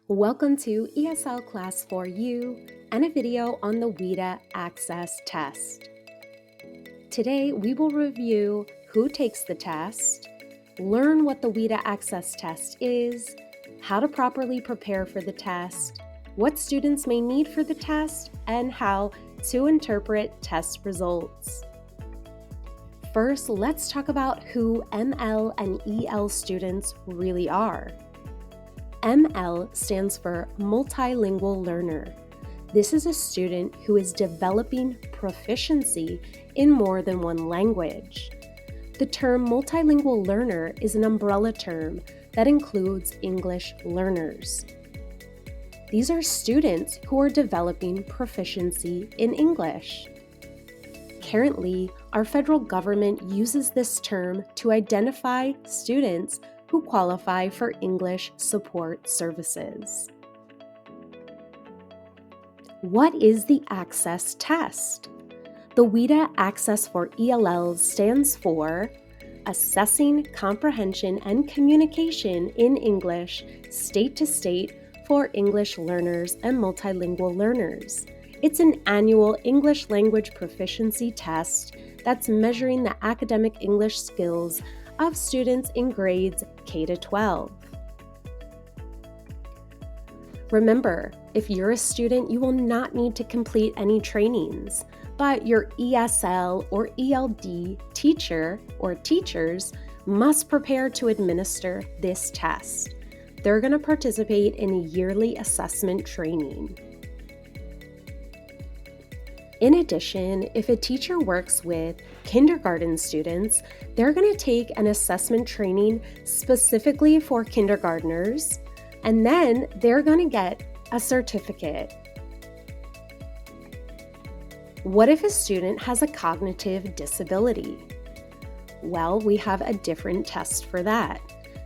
Welcome to ESL Class 4U and a video on the WIDA ACCESS test. Today we will review who takes the test, learn what the WIDA ACCESS test is, how to properly prepare for the test, what students may need for the test, and how to interpret test results. First, let's talk about who ML and EL students really are. ML stands for multilingual learner. This is a student who is developing proficiency in more than one language. The term multilingual learner is an umbrella term that includes English learners. These are students who are developing proficiency in English. Currently, our federal government uses this term to identify students who qualify for English support services. What is the ACCESS test? The WIDA ACCESS for ELLs stands for Assessing Comprehension and Communication in English State to State for English Learners and Multilingual Learners. It's an annual English language proficiency test that's measuring the academic English skills of students in grades K to 12. Remember, if you're a student, you will not need to complete any trainings, but your ESL or ELD teacher or teachers must prepare to administer this test. They're going to participate in a yearly assessment training. In addition, if a teacher works with kindergarten students, they're going to take an assessment training specifically for kindergartners, and then they're going to get a certificate. What if a student has a cognitive disability? Well, we have a different test for that.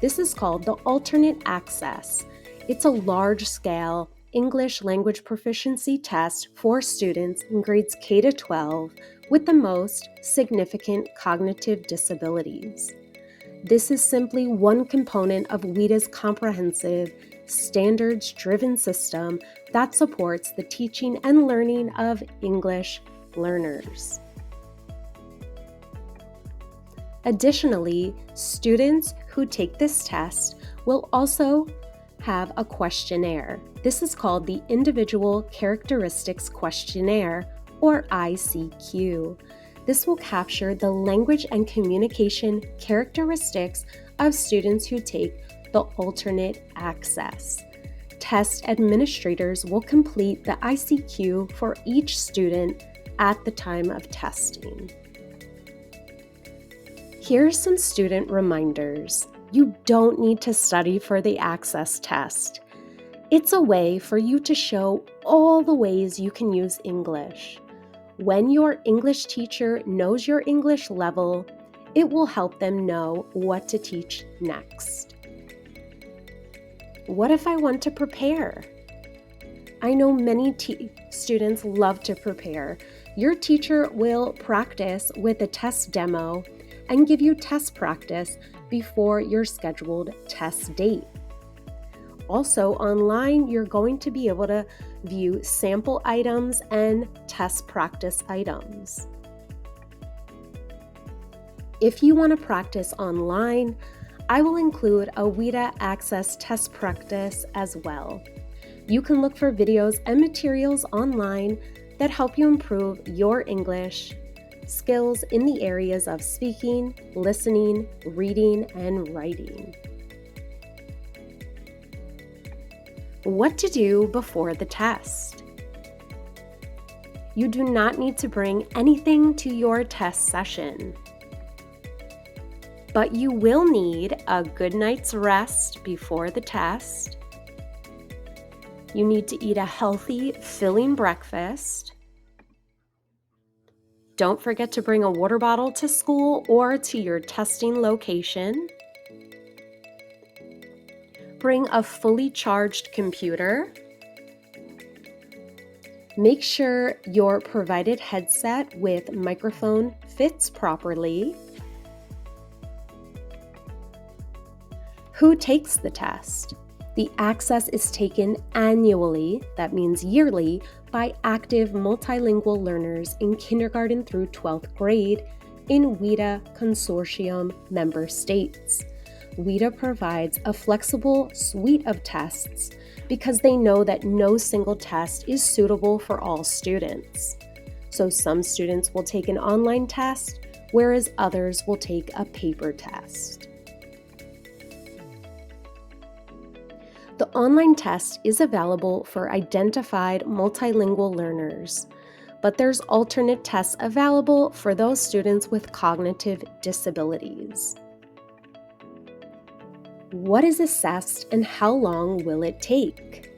This is called the alternate access. It's a large-scale English language proficiency test for students in grades K to 12 with the most significant cognitive disabilities. This is simply one component of WIDA's comprehensive, standards-driven system that supports the teaching and learning of English learners. Additionally, students who take this test will also have a questionnaire. This is called the Individual Characteristics Questionnaire, or ICQ. This will capture the language and communication characteristics of students who take the alternate access. Test administrators will complete the ICQ for each student at the time of testing. Here are some student reminders. You don't need to study for the ACCESS test. It's a way for you to show all the ways you can use English. When your English teacher knows your English level, it will help them know what to teach next. What if I want to prepare? I know many students love to prepare. Your teacher will practice with a test demo and give you test practice before your scheduled test date. Also, online, you're going to be able to view sample items and test practice items. If you want to practice online, I will include a WIDA ACCESS test practice as well. You can look for videos and materials online that help you improve your English skills in the areas of speaking, listening, reading, and writing. What to do before the test. You do not need to bring anything to your test session, but you will need a good night's rest before the test. You need to eat a healthy, filling breakfast. Don't forget to bring a water bottle to school or to your testing location. Bring a fully charged computer. Make sure your provided headset with microphone fits properly. Who takes the test? The Access is taken annually, that means yearly, by active multilingual learners in kindergarten through 12th grade in WIDA Consortium member states. WIDA provides a flexible suite of tests because they know that no single test is suitable for all students. So some students will take an online test, whereas others will take a paper test. The online test is available for identified multilingual learners, but there's alternate tests available for those students with cognitive disabilities. What is assessed and how long will it take?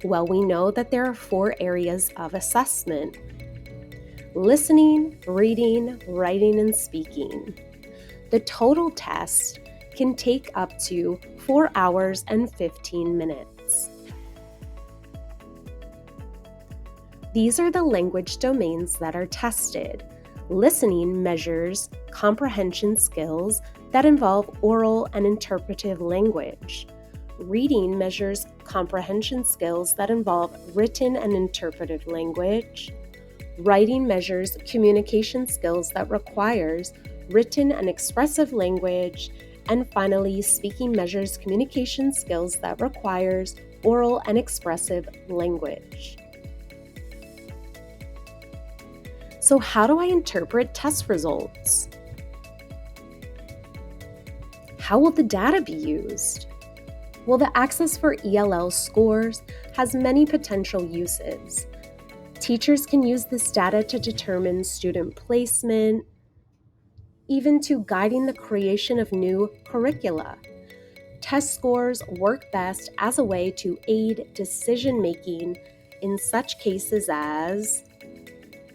Well, we know that there are 4 areas of assessment: listening, reading, writing, and speaking. The total test can take up to 4 hours and 15 minutes. These are the language domains that are tested. Listening measures comprehension skills that involve oral and interpretive language. Reading measures comprehension skills that involve written and interpretive language. Writing measures communication skills that requires written and expressive language. And finally, speaking measures communication skills that requires oral and expressive language. So how do I interpret test results? How will the data be used? Well, the Access for ELL scores has many potential uses. Teachers can use this data to determine student placement, even to guiding the creation of new curricula. Test scores work best as a way to aid decision-making in such cases as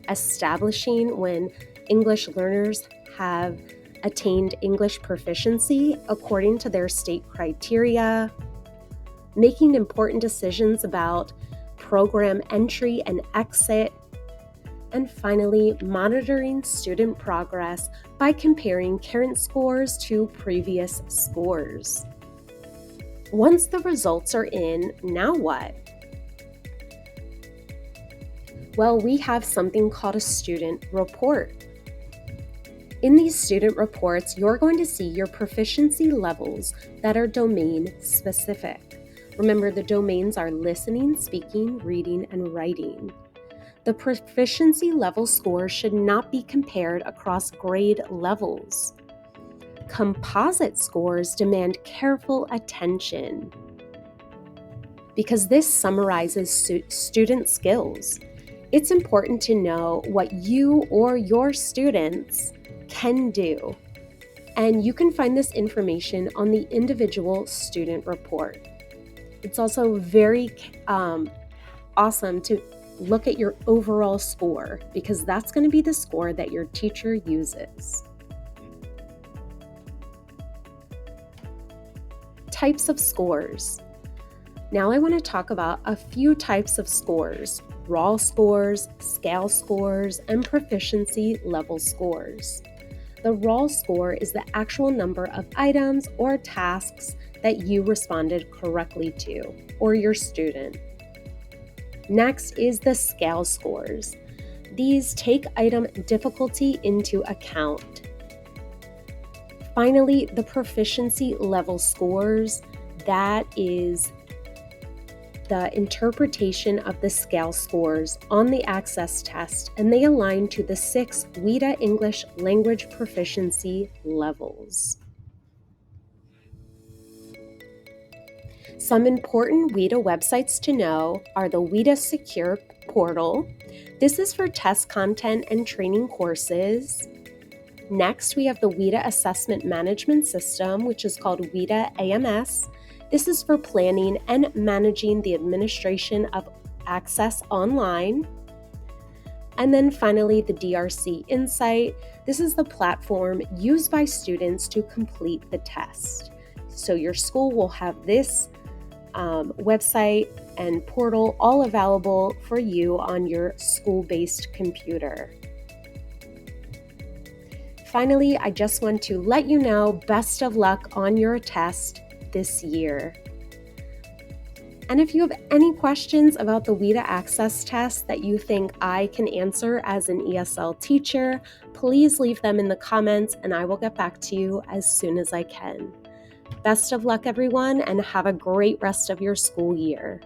establishing when English learners have attained English proficiency according to their state criteria, making important decisions about program entry and exit, and finally, monitoring student progress by comparing current scores to previous scores. Once the results are in, now what? Well, we have something called a student report. In these student reports, you're going to see your proficiency levels that are domain specific. Remember, the domains are listening, speaking, reading, and writing. The proficiency level score should not be compared across grade levels. Composite scores demand careful attention because this summarizes student skills. It's important to know what you or your students can do, and you can find this information on the individual student report. It's also very awesome to look at your overall score because that's going to be the score that your teacher uses. Types of scores. Now I want to talk about a few types of scores: raw scores, scale scores, and proficiency level scores. The raw score is the actual number of items or tasks that you responded correctly to, or your student. Next is the scale scores. These take item difficulty into account. Finally, the proficiency level scores, that is the interpretation of the scale scores on the Access test, and they align to the 6 WIDA English language proficiency levels. Some important WIDA websites to know are the WIDA Secure portal. This is for test content and training courses. Next, we have the WIDA Assessment Management System, which is called WIDA AMS. This is for planning and managing the administration of Access online. And then finally, the DRC Insight. This is the platform used by students to complete the test. So your school will have this website and portal all available for you on your school-based computer. Finally, I just want to let you know, best of luck on your test this year. And if you have any questions about the WIDA Access test that you think I can answer as an ESL teacher, please leave them in the comments and I will get back to you as soon as I can. Best of luck, everyone, and have a great rest of your school year.